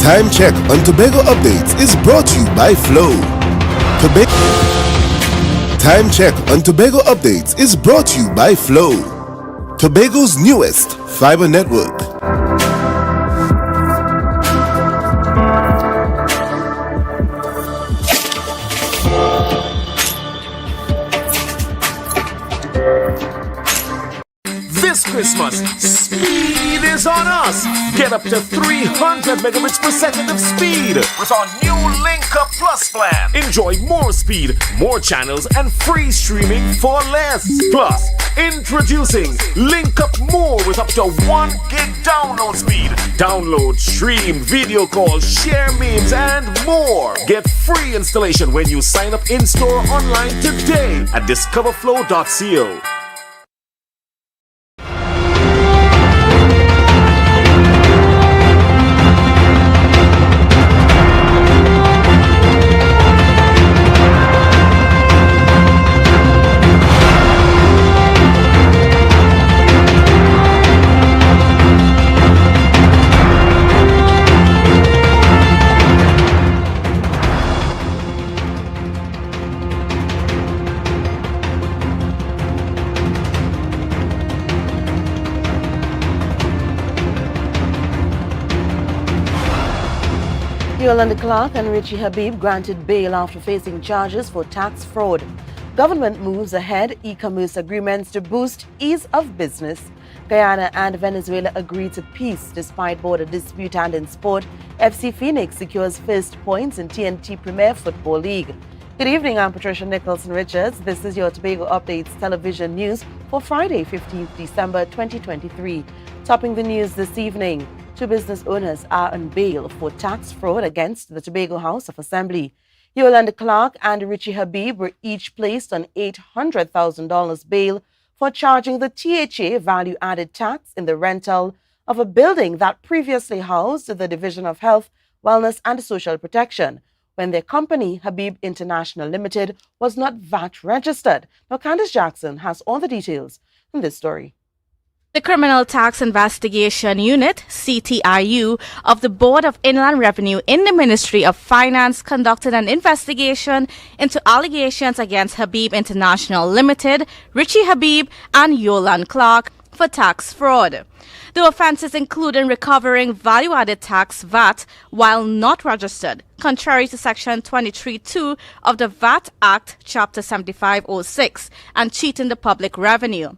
Time check on Tobago updates is brought to you by Flow. Time check on Tobago updates is brought to you by Flow, Tobago's newest fiber network. This Christmas, speed is on us. Get up to 300 megabits per second of speed with our new Link Up Plus plan. Enjoy more speed, more channels, and free streaming for less. Plus, introducing Link Up More with up to 1 gig download speed. Download, stream, video call, share memes, and more. Get free installation when you sign up in-store online today at discoverflow.co. Yolanda Clark and Richie Habib granted bail after facing charges for tax fraud. Government moves ahead e-commerce agreements to boost ease of business. Guyana and Venezuela agree to peace despite border dispute, and in sport, FC Phoenix secures first points in TNT Premier Football League. Good evening, I'm Patricia Nicholson-Richards. This is your Tobago Updates television news for Friday, 15th December 2023. Topping the news this evening, 2 business owners are on bail for tax fraud against the Tobago House of Assembly. Yolanda Clark and Richie Habib were each placed on $800,000 bail for charging the THA value-added tax in the rental of a building that previously housed the Division of Health, Wellness and Social Protection, when their company, Habib International Limited, was not VAT registered. Now, Candice Jackson has all the details in this story. The Criminal Tax Investigation Unit, CTIU, of the Board of Inland Revenue in the Ministry of Finance conducted an investigation into allegations against Habib International Limited, Richie Habib, and Yolanda Clark for tax fraud. The offences including recovering value-added tax VAT while not registered, contrary to Section 23(2) of the VAT Act, Chapter 7506, and cheating the public revenue.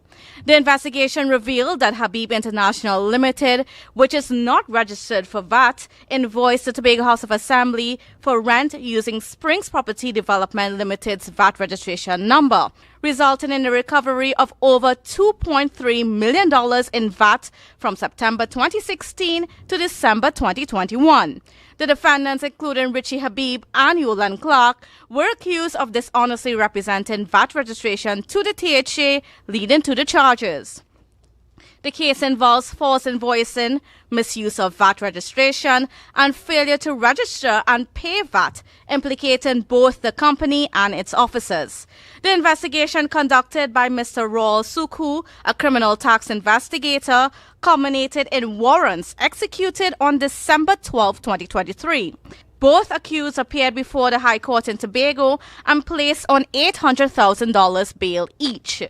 The investigation revealed that Habib International Limited, which is not registered for VAT, invoiced the Tobago House of Assembly for rent using Springs Property Development Limited's VAT registration number, resulting in the recovery of over $2.3 million in VAT from September 2016 to December 2021. The defendants, including Richie Habib and Yolanda Clark, were accused of dishonestly representing VAT registration to the THA, leading to the charges. The case involves false invoicing, misuse of VAT registration, and failure to register and pay VAT, implicating both the company and its officers. The investigation conducted by Mr. Raul Suku, a criminal tax investigator, culminated in warrants executed on December 12, 2023. Both accused appeared before the High Court in Tobago and placed on $800,000 bail each.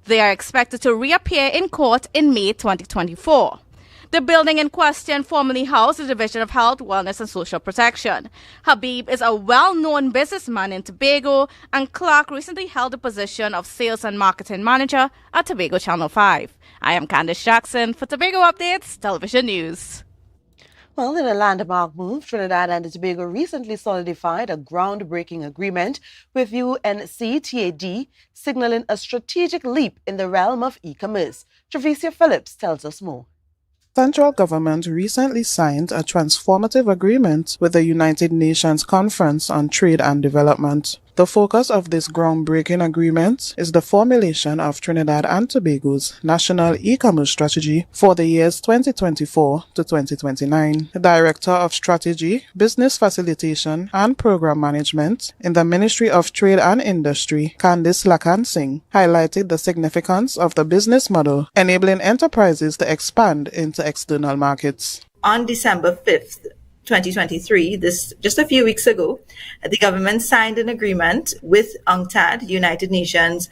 They are expected to reappear in court in May 2024. The building in question formerly housed the Division of Health, Wellness and Social Protection. Habib is a well-known businessman in Tobago, and Clark recently held the position of Sales and Marketing Manager at Tobago Channel 5. I am Candice Jackson for Tobago Updates Television News. Well, in a landmark move, Trinidad and Tobago recently solidified a groundbreaking agreement with UNCTAD, signaling a strategic leap in the realm of e-commerce. Travicia Phillips tells us more. Central government recently signed a transformative agreement with the United Nations Conference on Trade and Development. The focus of this groundbreaking agreement is the formulation of Trinidad and Tobago's national e-commerce strategy for the years 2024 to 2029. The Director of Strategy, Business Facilitation and Program Management in the Ministry of Trade and Industry, Candice Lakan Singh, highlighted the significance of the business model, enabling enterprises to expand into external markets. On December 5th, 2023, this just a few weeks ago, the government signed an agreement with UNCTAD, United Nations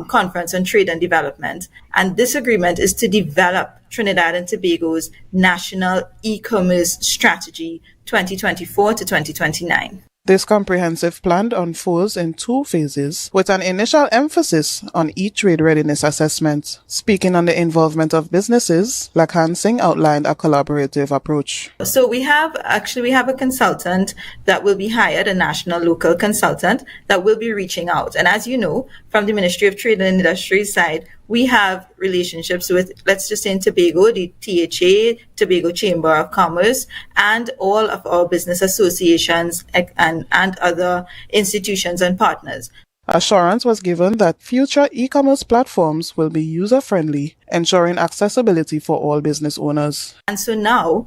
Conference on Trade and Development. And this agreement is to develop Trinidad and Tobago's national e-commerce strategy 2024 to 2029. This comprehensive plan unfolds in 2 phases, with an initial emphasis on e-trade readiness assessment. Speaking on the involvement of businesses, Lacansing outlined a collaborative approach. So we have a consultant that will be hired, a national local consultant that will be reaching out. And as you know, from the Ministry of Trade and Industry side, we have relationships with, let's just say in Tobago, the THA, Tobago Chamber of Commerce, and all of our business associations and other institutions and partners. Assurance was given that future e-commerce platforms will be user-friendly, ensuring accessibility for all business owners. And so now,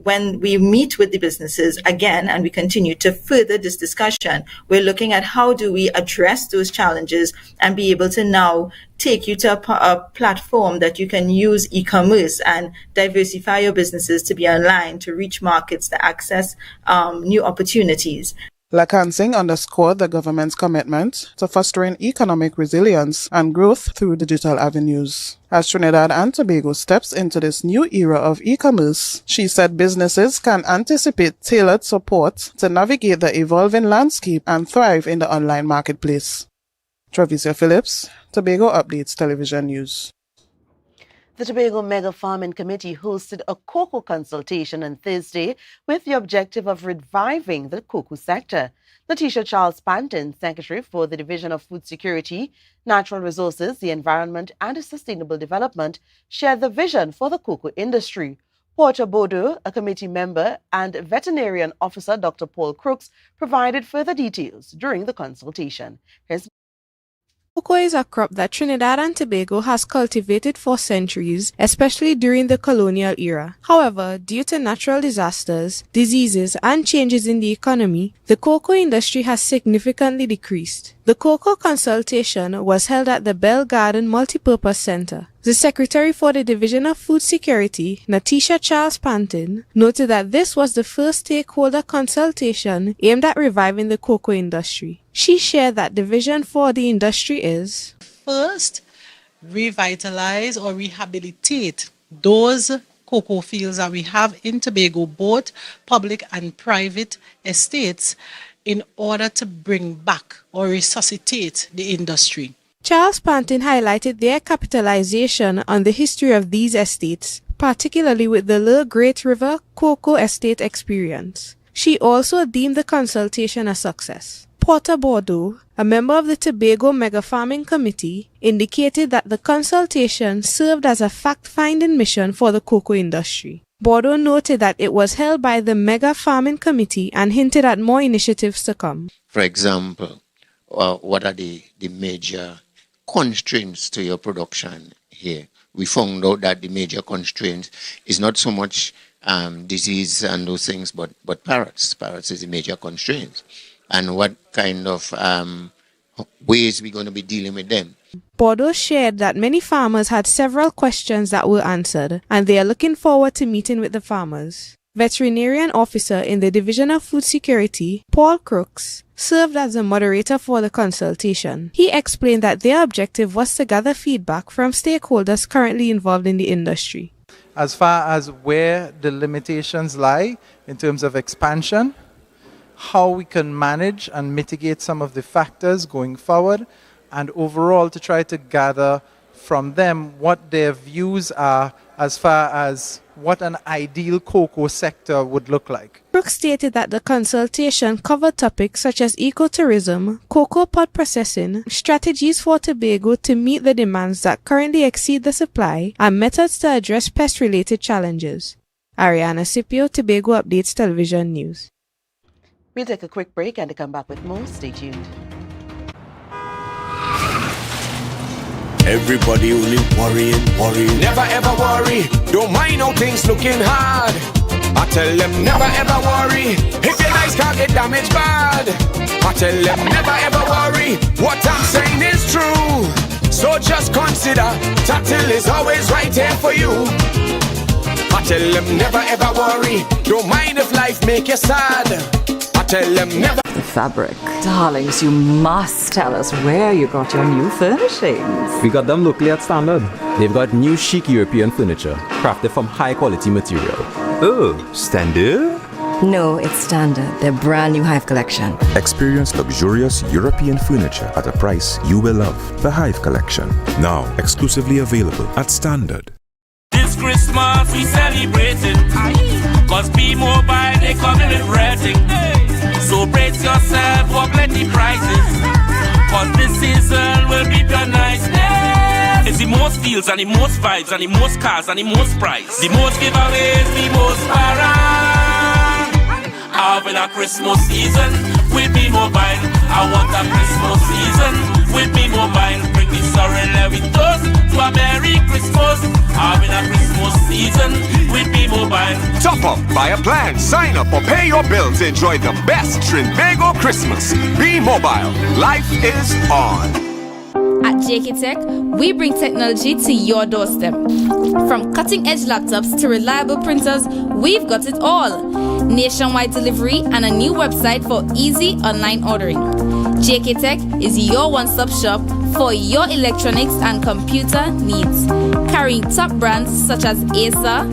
when we meet with the businesses again and we continue to further this discussion, we're looking at how do we address those challenges and be able to now take you to a platform that you can use e-commerce and diversify your businesses to be online, to reach markets, to access new opportunities. Lacansing underscored the government's commitment to fostering economic resilience and growth through digital avenues. As Trinidad and Tobago steps into this new era of e-commerce, she said businesses can anticipate tailored support to navigate the evolving landscape and thrive in the online marketplace. Travicia Phillips, Tobago Updates Television News. The Tobago Mega Farming Committee hosted a cocoa consultation on Thursday with the objective of reviving the cocoa sector. Letitia Charles Panton, Secretary for the Division of Food Security, Natural Resources, the Environment and Sustainable Development, shared the vision for the cocoa industry. Porter Bodo, a committee member, and veterinarian officer Dr. Paul Crooks provided further details during the consultation. Cocoa is a crop that Trinidad and Tobago has cultivated for centuries, especially during the colonial era. However, due to natural disasters, diseases, and changes in the economy, the cocoa industry has significantly decreased. The cocoa consultation was held at the Bell Garden Multipurpose Center. The Secretary for the Division of Food Security, Letitia Charles Panton, noted that this was the first stakeholder consultation aimed at reviving the cocoa industry. She shared that the vision for the industry is: first, revitalize or rehabilitate those cocoa fields that we have in Tobago, both public and private estates, in order to bring back or resuscitate the industry. Charles Panton highlighted their capitalization on the history of these estates, particularly with the Le Great River Cocoa Estate experience. She also deemed the consultation a success. Porter Bordeaux, a member of the Tobago Mega Farming Committee, indicated that the consultation served as a fact-finding mission for the cocoa industry. Bordeaux noted that it was held by the Mega Farming Committee and hinted at more initiatives to come. For example, what are the major constraints to your production here? We found out that the major constraint is not so much disease and those things, but parrots. Parrots is the major constraint. And what kind of ways we're going to be dealing with them. Bordeaux shared that many farmers had several questions that were answered, and they are looking forward to meeting with the farmers. Veterinarian officer in the Division of Food Security, Paul Crooks, served as the moderator for the consultation. He explained that their objective was to gather feedback from stakeholders currently involved in the industry. As far as where the limitations lie in terms of expansion, how we can manage and mitigate some of the factors going forward, and overall to try to gather from them what their views are as far as what an ideal cocoa sector would look like. Brooks stated that the consultation covered topics such as ecotourism, cocoa pod processing, strategies for Tobago to meet the demands that currently exceed the supply, and methods to address pest-related challenges. Ariana Scipio, Tobago Updates Television News. We'll take a quick break and to come back with more. Stay tuned. Everybody only worrying. Never ever worry. Don't mind how things looking hard. I tell them never ever worry. If your nice can't get damaged bad. I tell them never ever worry. What I'm saying is true. So just consider Tatil is always right here for you. I tell them never ever worry. Don't mind if life make you sad. I tell them never. The fabric. Darlings, you must tell us where you got your new furnishings. We got them locally at Standard. They've got new chic European furniture, crafted from high quality material. Oh, Standard? No, it's Standard, their brand new Hive collection. Experience luxurious European furniture at a price you will love. The Hive collection, now exclusively available at Standard. This Christmas we celebrating, cause B-Mobile they coming with rating. So brace yourself for plenty prizes, cause this season will be the nice. It's the most deals and the most vibes and the most cars and the most price. The most giveaways, the most para. Having a Christmas season with B-Mobile. I want a Christmas season with B-Mobile. Bring the sorrel with us to a Merry Christmas. Having a Christmas season with B-Mobile. Top up, buy a plan, sign up or pay your bills to enjoy the best Tobago Christmas. B-Mobile, life is on. At JK Tech, we bring technology to your doorstep. From cutting-edge laptops to reliable printers, we've got it all. Nationwide delivery and a new website for easy online ordering. JK Tech is your one-stop shop for your electronics and computer needs. Carrying top brands such as Acer,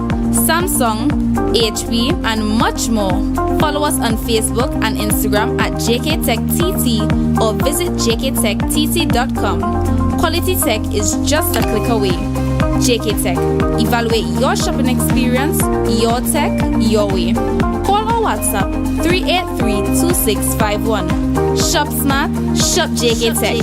Samsung, HP, and much more. Follow us on Facebook and Instagram at JKTechTT or visit jktechtt.com. Quality tech is just a click away. JK Tech. Evaluate your shopping experience, your tech, your way. Call or WhatsApp 383-2651. Shop smart, shop JK Tech.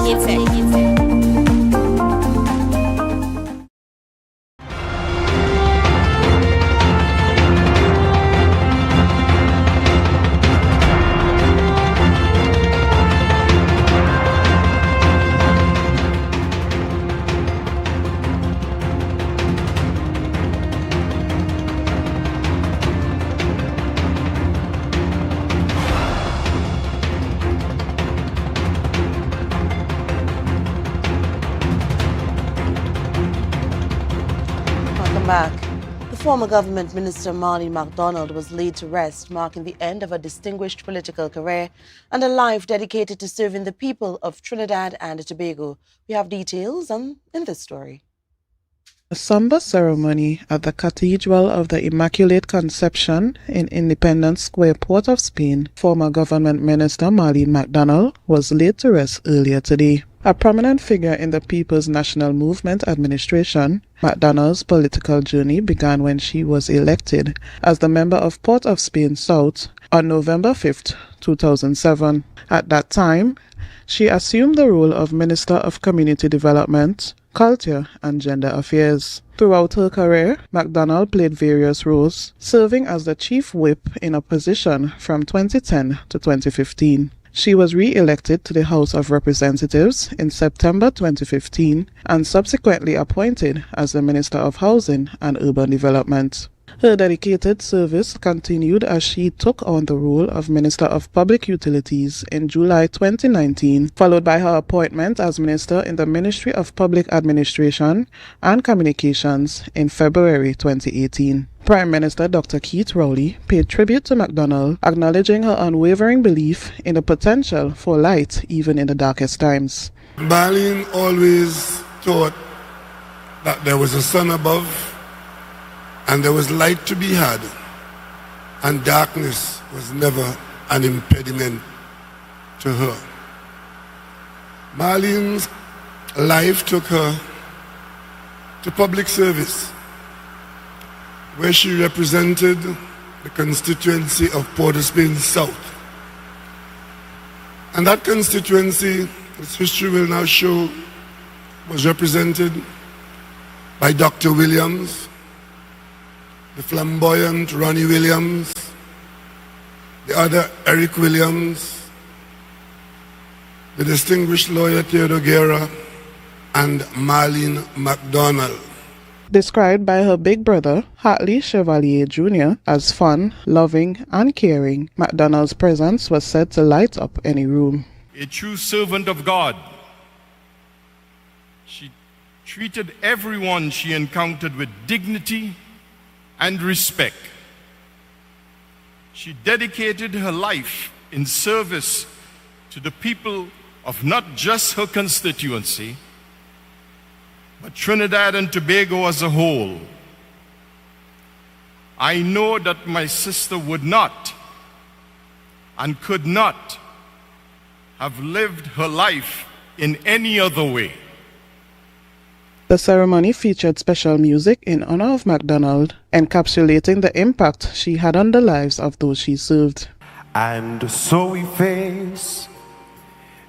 Back. The former government minister Marlene MacDonald was laid to rest, marking the end of a distinguished political career and a life dedicated to serving the people of Trinidad and Tobago. We have details in this story. A somber ceremony at the Cathedral of the Immaculate Conception in Independence Square, Port of Spain, former government minister Marlene MacDonald was laid to rest earlier today. A prominent figure in the People's National Movement administration, MacDonald's political journey began when she was elected as the member of Port of Spain South on November 5, 2007. At that time, she assumed the role of Minister of Community Development, Culture and Gender Affairs. Throughout her career, MacDonald played various roles, serving as the chief whip in opposition from 2010 to 2015. She was re-elected to the House of Representatives in September 2015 and subsequently appointed as the Minister of Housing and Urban Development. Her dedicated service continued as she took on the role of Minister of Public Utilities in July 2019, followed by her appointment as Minister in the Ministry of Public Administration and Communications in February 2018. Prime Minister Dr. Keith Rowley paid tribute to MacDonald, acknowledging her unwavering belief in the potential for light even in the darkest times. Marlene always thought that there was a sun above and there was light to be had, and darkness was never an impediment to her. Marlene's life took her to public service, where she represented the constituency of Port-of-Spain South. And that constituency, as history will now show, was represented by Dr. Williams, the flamboyant Ronnie Williams, the other Eric Williams, the distinguished lawyer Theodore Guerra, and Marlene MacDonald. Described by her big brother, Hartley Chevalier Jr., as fun, loving, and caring, MacDonald's presence was said to light up any room. A true servant of God, she treated everyone she encountered with dignity, and respect. She dedicated her life in service to the people of not just her constituency, but Trinidad and Tobago as a whole. I know that my sister would not and could not have lived her life in any other way. The ceremony featured special music in honor of MacDonald, encapsulating the impact she had on the lives of those she served. And so we face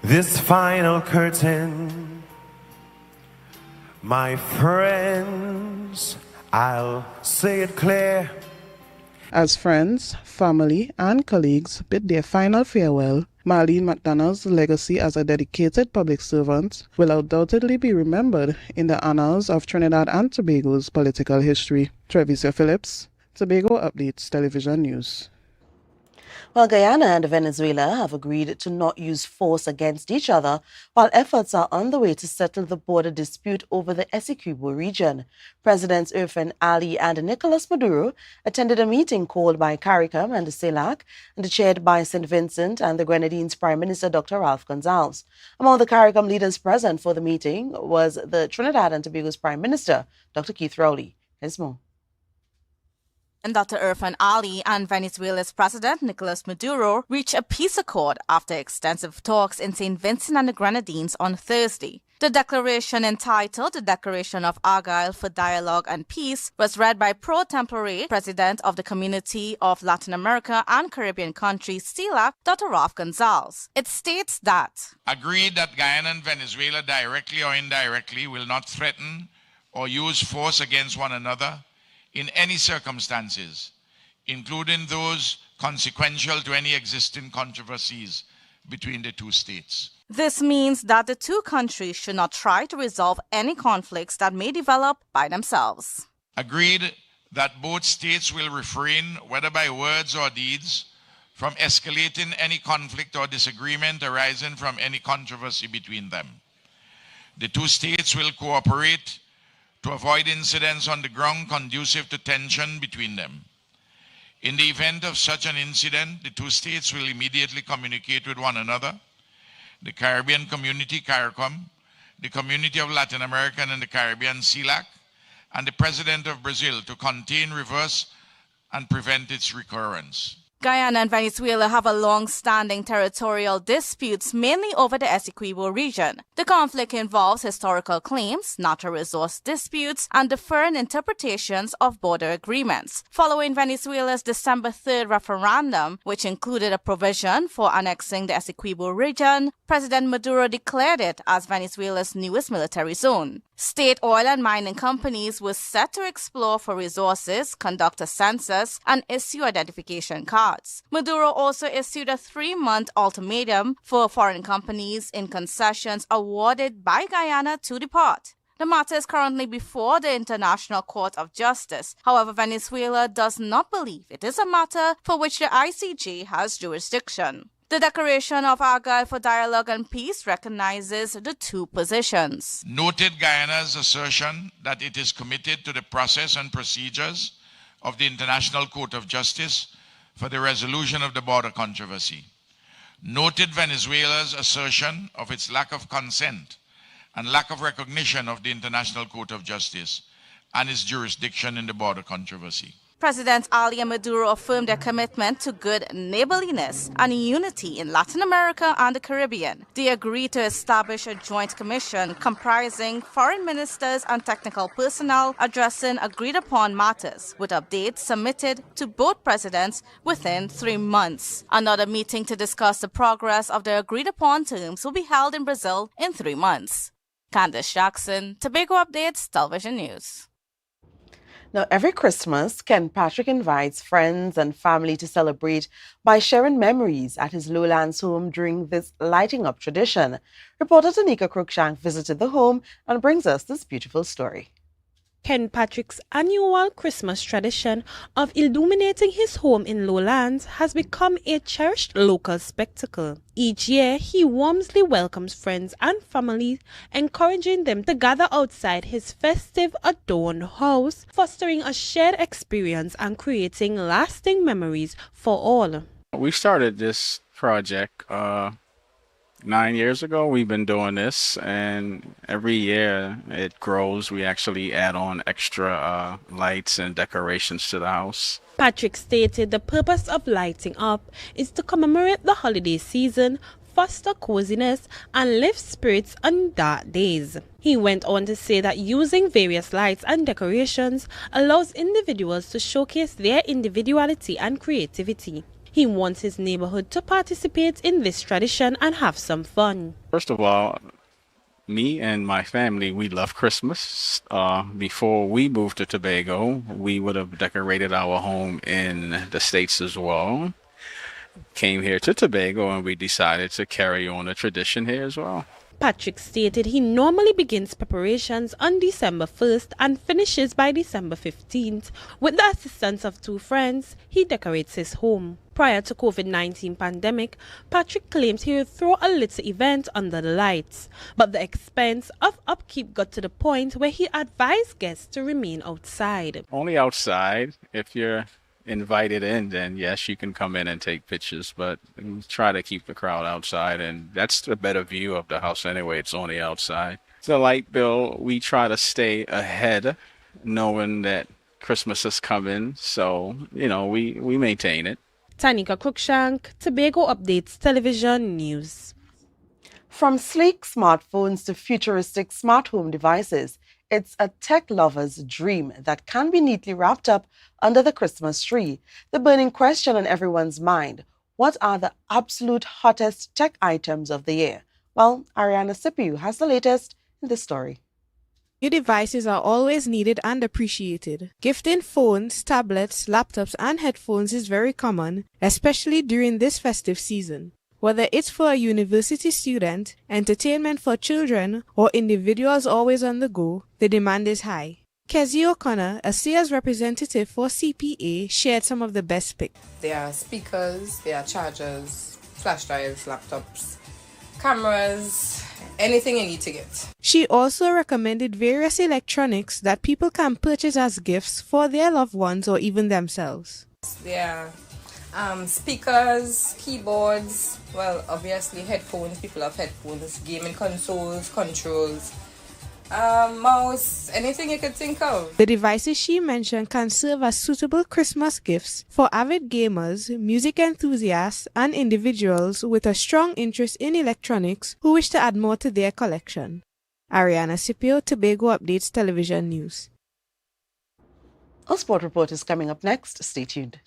this final curtain. My friends, I'll say it clear. As friends, family, and colleagues bid their final farewell, Marlene MacDonald's legacy as a dedicated public servant will undoubtedly be remembered in the annals of Trinidad and Tobago's political history. Trevicia Phillips, Tobago Updates Television News. Well, Guyana and Venezuela have agreed to not use force against each other, while efforts are on the way to settle the border dispute over the Essequibo region. Presidents Irfan Ali and Nicolas Maduro attended a meeting called by CARICOM and the CELAC and chaired by St. Vincent and the Grenadines Prime Minister Dr. Ralph Gonsalves. Among the CARICOM leaders present for the meeting was the Trinidad and Tobago's Prime Minister, Dr. Keith Rowley. Here's more. And Dr. Irfan Ali and Venezuela's President Nicolas Maduro reached a peace accord after extensive talks in St. Vincent and the Grenadines on Thursday. The declaration, entitled The Declaration of Argyle for Dialogue and Peace, was read by pro tempore President of the Community of Latin America and Caribbean Countries, CELAC, Dr. Ralph Gonsalves. It states that agreed that Guyana and Venezuela directly or indirectly will not threaten or use force against one another in any circumstances, including those consequential to any existing controversies between the two states. This means that the two countries should not try to resolve any conflicts that may develop by themselves. Agreed that both states will refrain, whether by words or deeds, from escalating any conflict or disagreement arising from any controversy between them. The two states will cooperate to avoid incidents on the ground conducive to tension between them. In the event of such an incident, the two states will immediately communicate with one another, the Caribbean Community, CARICOM, the Community of Latin America and the Caribbean, CELAC, and the President of Brazil to contain, reverse, and prevent its recurrence. Guyana and Venezuela have a long-standing territorial disputes mainly over the Essequibo region. The conflict involves historical claims, natural resource disputes, and different interpretations of border agreements. Following Venezuela's December 3rd referendum, which included a provision for annexing the Essequibo region, President Maduro declared it as Venezuela's newest military zone. State oil and mining companies were set to explore for resources, conduct a census, and issue identification cards. Maduro also issued a 3-month ultimatum for foreign companies in concessions awarded by Guyana to depart. The matter is currently before the International Court of Justice. However, Venezuela does not believe it is a matter for which the ICJ has jurisdiction. The Declaration of Argyle for Dialogue and Peace recognizes the two positions. Noted Guyana's assertion that it is committed to the process and procedures of the International Court of Justice for the resolution of the border controversy. Noted Venezuela's assertion of its lack of consent and lack of recognition of the International Court of Justice and its jurisdiction in the border controversy. Presidents Ali and Maduro affirmed their commitment to good neighborliness and unity in Latin America and the Caribbean. They agreed to establish a joint commission comprising foreign ministers and technical personnel addressing agreed-upon matters, with updates submitted to both presidents within 3 months. Another meeting to discuss the progress of the agreed-upon terms will be held in Brazil in 3 months. Candace Jackson, Tobago Updates, Television News. Now, every Christmas, Ken Patrick invites friends and family to celebrate by sharing memories at his lowlands home during this lighting up tradition. Reporter Tanika Cruikshank visited the home and brings us this beautiful story. Ken Patrick's annual Christmas tradition of illuminating his home in Lowlands has become a cherished local spectacle. Each year, he warmly welcomes friends and family, encouraging them to gather outside his festive, adorned house, fostering a shared experience and creating lasting memories for all. We started this project 9 years ago. We've been doing this, and every year it grows. We actually add on extra lights and decorations to the house. Patrick stated the purpose of lighting up is to commemorate the holiday season, foster coziness, and lift spirits on dark days. He went on to say that using various lights and decorations allows individuals to showcase their individuality and creativity. He wants his neighborhood to participate in this tradition and have some fun. First of all, me and my family, we love Christmas. Before we moved to Tobago, we would have decorated our home in the States as well. Came here to Tobago and we decided to carry on the tradition here as well. Patrick stated he normally begins preparations on December 1st and finishes by December 15th. With the assistance of two friends, he decorates his home. Prior to COVID-19 pandemic, Patrick claims he would throw a little event under the lights, but the expense of upkeep got to the point where he advised guests to remain outside. Only outside. If you're invited in, then yes, you can come in and take pictures, but we try to keep the crowd outside, and that's the better view of the house anyway. It's only outside. The light bill, we try to stay ahead, knowing that Christmas is coming, so, we maintain it. Tanika Cruikshank, Tobago Updates Television News. From sleek smartphones to futuristic smart home devices, it's a tech lover's dream that can be neatly wrapped up under the Christmas tree. The burning question on everyone's mind: what are the absolute hottest tech items of the year? Well, Ariana Sipiu has the latest in this story. New devices are always needed and appreciated. Gifting phones, tablets, laptops, and headphones is very common, especially during this festive season. Whether it's for a university student, entertainment for children, or individuals always on the go, the demand is high. Kezzy O'Connor, a sales representative for CPA, shared some of the best picks. There are speakers, there are chargers, flash drives, laptops, cameras, anything you need to get. She also recommended various electronics that people can purchase as gifts for their loved ones or even themselves. There are speakers, keyboards, well, obviously headphones, people have headphones, gaming consoles, controls, mouse, anything you could think of. The devices she mentioned can serve as suitable Christmas gifts for avid gamers, music enthusiasts, and individuals with a strong interest in electronics who wish to add more to their collection. Ariana Scipio, Tobago Updates Television News. Our sport report is coming up next. Stay tuned.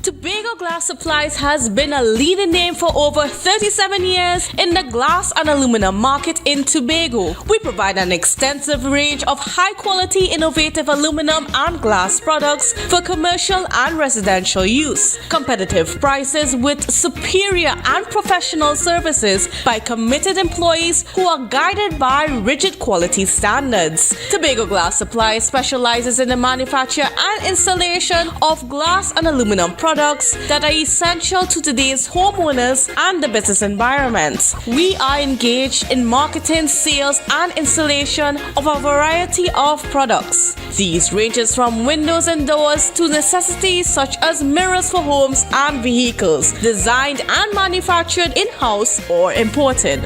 Tobago Glass Supplies has been a leading name for over 37 years in the glass and aluminum market in Tobago. We provide an extensive range of high-quality, innovative aluminum and glass products for commercial and residential use. Competitive prices with superior and professional services by committed employees who are guided by rigid quality standards. Tobago Glass Supplies specializes in the manufacture and installation of glass and aluminum products that are essential to today's homeowners and the business environment. We are engaged in marketing, sales, and installation of a variety of products. These ranges from windows and doors to necessities such as mirrors for homes and vehicles, designed and manufactured in-house or imported.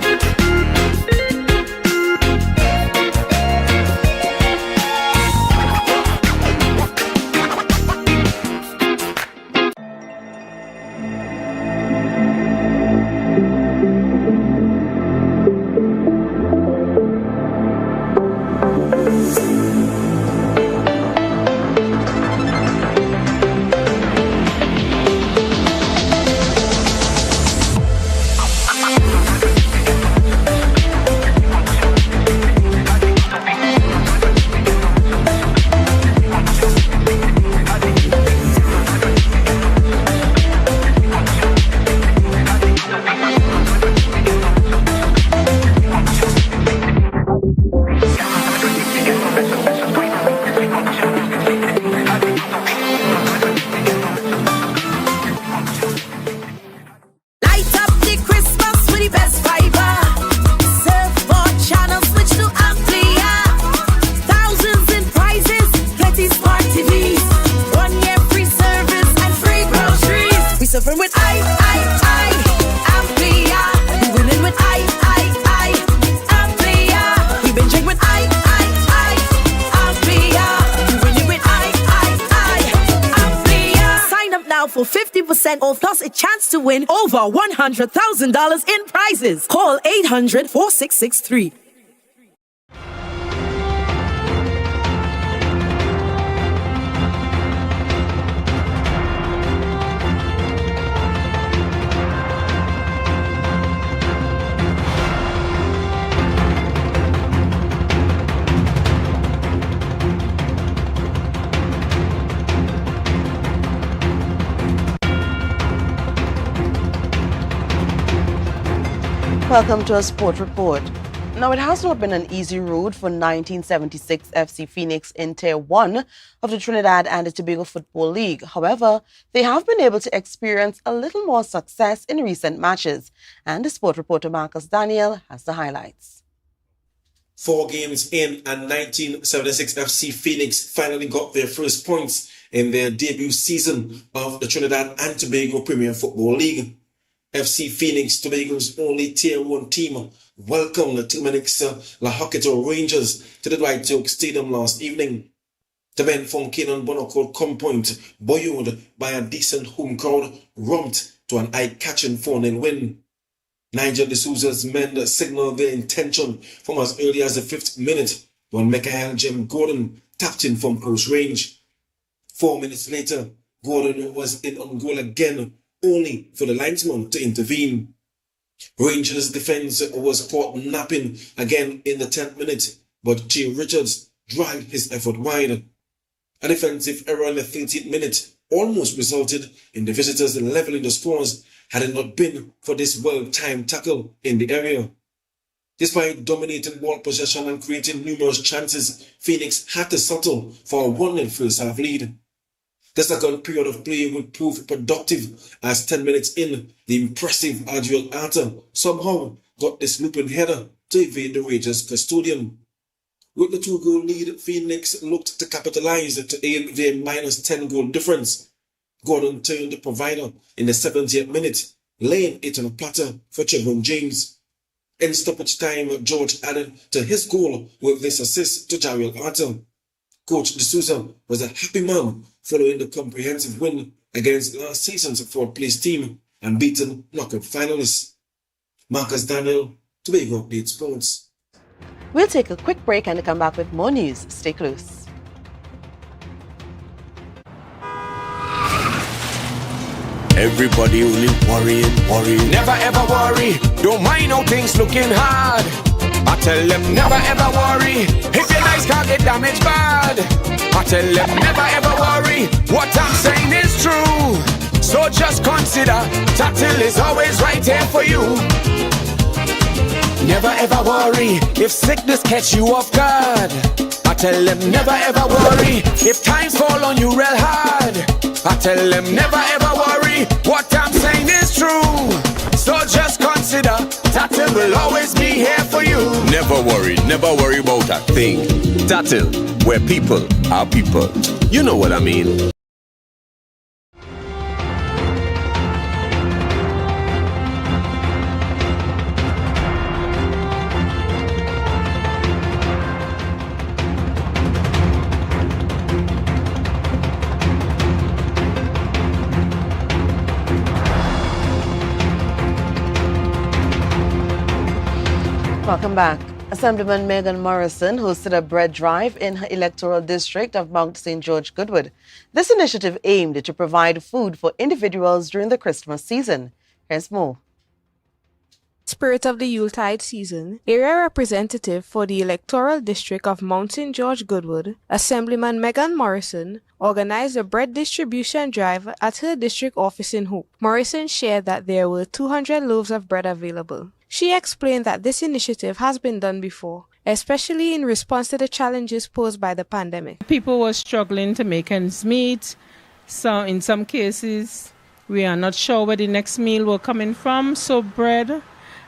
10% off plus a chance to win over $100,000 in prizes. Call 800-4663. Welcome to a sport report. Now, it has not been an easy road for 1976 FC Phoenix in Tier 1 of the Trinidad and Tobago Football League. However, they have been able to experience a little more success in recent matches. And the sport reporter Marcus Daniel has the highlights. 4 games in and 1976 FC Phoenix finally got their first points in their debut season of the Trinidad and Tobago Premier Football League. FC Phoenix, Tobago's only Tier 1 team, welcomed the Terminix La Hockito Rangers to the Dwight York Stadium last evening. The men from Canaan Bonacourt Compoint, buoyed by a decent home crowd, romped to an eye-catching 4-0 win. Nigel D'Souza's men signaled their intention from as early as the 5th minute when Michael Jim Gordon tapped in from close range. 4 minutes later, Gordon was in on goal again, only for the linesman to intervene. Rangers' defence was caught napping again in the 10th minute, but Jay Richards dragged his effort wide. A defensive error in the 13th minute almost resulted in the visitors levelling the scores had it not been for this well-timed tackle in the area. Despite dominating ball possession and creating numerous chances, Phoenix had to settle for a 1-0 first-half lead. The second period of play would prove productive as 10 minutes in, the impressive Adriel Arthur somehow got this looping header to evade the Rangers custodian. With the 2-goal lead, Phoenix looked to capitalize to aid their -10 goal difference. Gordon turned the provider in the 70th minute, laying it on a platter for Chevron James. In stoppage time, George added to his goal with this assist to Jariel Arthur. Coach D'Souza was a happy man following the comprehensive win against last season's 4th place team and beaten knockout finalists. Marcus Daniel, Tobago Update Sports. We'll take a quick break and come back with more news. Stay close. Everybody only worrying. Never ever worry. Don't mind how things looking hard. I tell them never ever worry. If your nice car get damaged bad, I tell them never ever worry. What I'm saying is true. So just consider Tatil is always right here for you. Never ever worry if sickness catch you off guard. I tell them never ever worry if times fall on you real hard. I tell them never ever worry. What I'm saying is true. So just consider Tatil will always be here for you. Never worry about a thing. Tatil, where people are people. You know what I mean. Welcome back. Assemblyman Megan Morrison hosted a bread drive in her electoral district of Mount St. George Goodwood. This initiative aimed to provide food for individuals during the Christmas season. Here's more. Spirit of the Yuletide season, area representative for the electoral district of Mount St. George Goodwood, Assemblyman Megan Morrison, organized a bread distribution drive at her district office in Hope. Morrison shared that there were 200 loaves of bread available. She explained that this initiative has been done before, especially in response to the challenges posed by the pandemic. People were struggling to make ends meet. So in some cases, we are not sure where the next meal will coming from. So bread,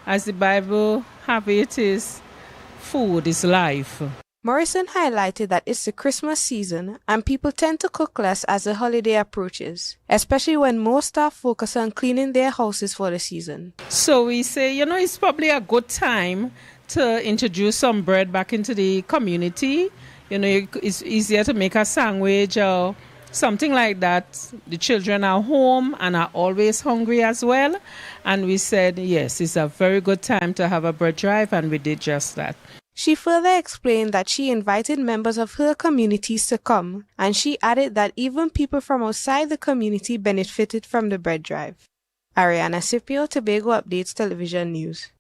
as the Bible have it, is food is life. Morrison highlighted that it's the Christmas season and people tend to cook less as the holiday approaches, especially when most staff focus on cleaning their houses for the season. So we say, it's probably a good time to introduce some bread back into the community. It's easier to make a sandwich or something like that. The children are home and are always hungry as well. And we said, yes, it's a very good time to have a bread drive, and we did just that. She further explained that she invited members of her communities to come, and she added that even people from outside the community benefited from the bread drive. Ariana Scipio, Tobago Updates Television News.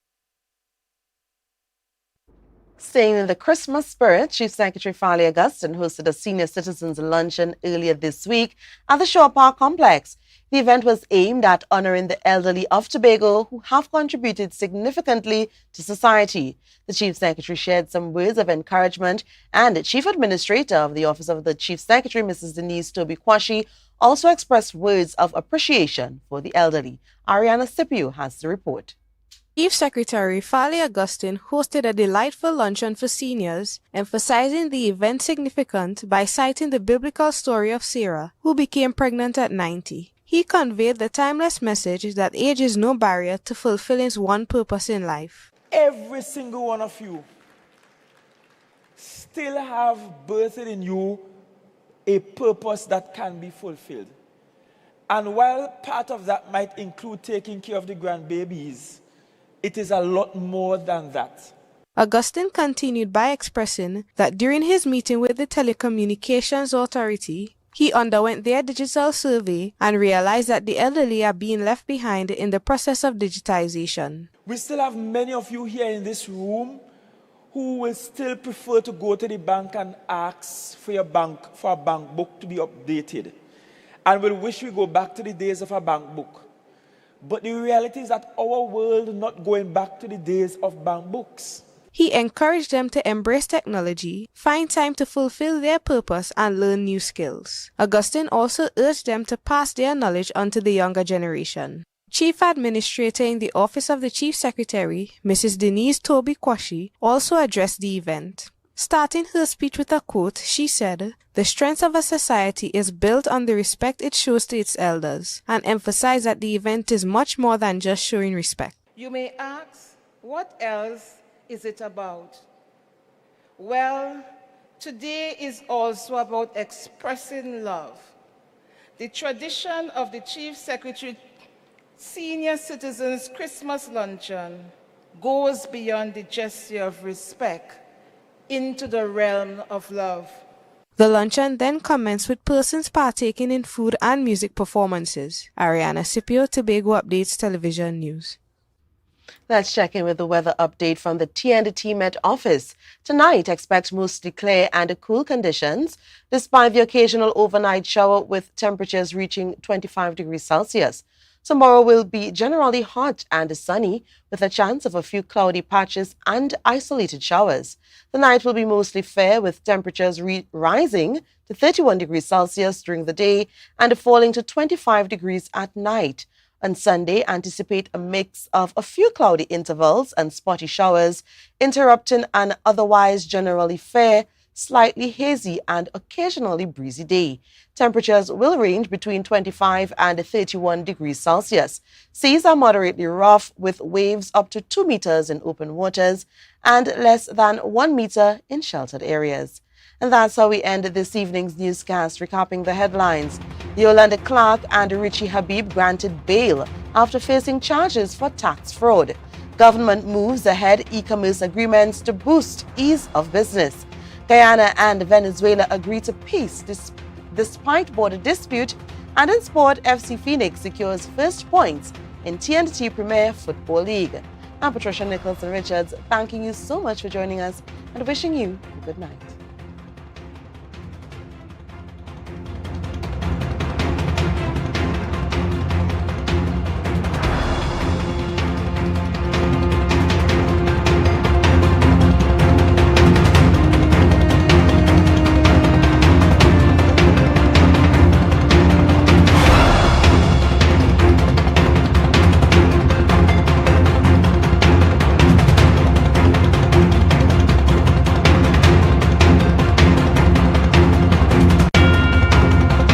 Staying in the Christmas spirit, Chief Secretary Farley Augustine hosted a senior citizens luncheon earlier this week at the Shore Park complex. The event was aimed at honoring the elderly of Tobago who have contributed significantly to society. The Chief Secretary shared some words of encouragement, and the Chief Administrator of the Office of the Chief Secretary, Mrs. Denise Toby-Quashie, also expressed words of appreciation for the elderly. Ariana Scipio has the report. Chief Secretary Farley Augustine hosted a delightful luncheon for seniors, emphasizing the event's significance by citing the biblical story of Sarah, who became pregnant at 90. He conveyed the timeless message that age is no barrier to fulfilling one's purpose in life. Every single one of you still have birthed in you a purpose that can be fulfilled. And while part of that might include taking care of the grandbabies, it is a lot more than that. Augustine continued by expressing that during his meeting with the Telecommunications Authority, he underwent their digital survey and realized that the elderly are being left behind in the process of digitization. We still have many of you here in this room who will still prefer to go to the bank and ask for a bank book to be updated, and will wish we go back to the days of a bank book. But the reality is that our world is not going back to the days of bank books. He encouraged them to embrace technology, find time to fulfill their purpose, and learn new skills. Augustine also urged them to pass their knowledge on to the younger generation. Chief Administrator in the Office of the Chief Secretary, Mrs. Denise Toby-Quashie, also addressed the event. Starting her speech with a quote, she said, "The strength of a society is built on the respect it shows to its elders," and emphasized that the event is much more than just showing respect. You may ask, what else is it about? Well, today is also about expressing love. The tradition of the Chief Secretary Senior Citizens Christmas Luncheon goes beyond the gesture of respect into the realm of love. The luncheon then commenced with persons partaking in food and music performances. Ariana Scipio, Tobago Updates Television News. Let's check in with the weather update from the TNT Met Office. Tonight, expect mostly clear and cool conditions, despite the occasional overnight shower with temperatures reaching 25 degrees Celsius. Tomorrow will be generally hot and sunny, with a chance of a few cloudy patches and isolated showers. The night will be mostly fair, with temperatures rising to 31 degrees Celsius during the day and falling to 25 degrees at night. On Sunday, anticipate a mix of a few cloudy intervals and spotty showers, interrupting an otherwise generally fair, slightly hazy and occasionally breezy day. Temperatures will range between 25 and 31 degrees Celsius. Seas are moderately rough, with waves up to 2 meters in open waters and less than 1 meter in sheltered areas. And that's how we end this evening's newscast, recapping the headlines. Yolanda Clark and Richie Habib granted bail after facing charges for tax fraud. Government moves ahead e-commerce agreements to boost ease of business. Guyana and Venezuela agree to peace despite border dispute. And in sport, FC Phoenix secures first points in TNT Premier Football League. I'm Patricia Nicholson Richards, thanking you so much for joining us and wishing you a good night.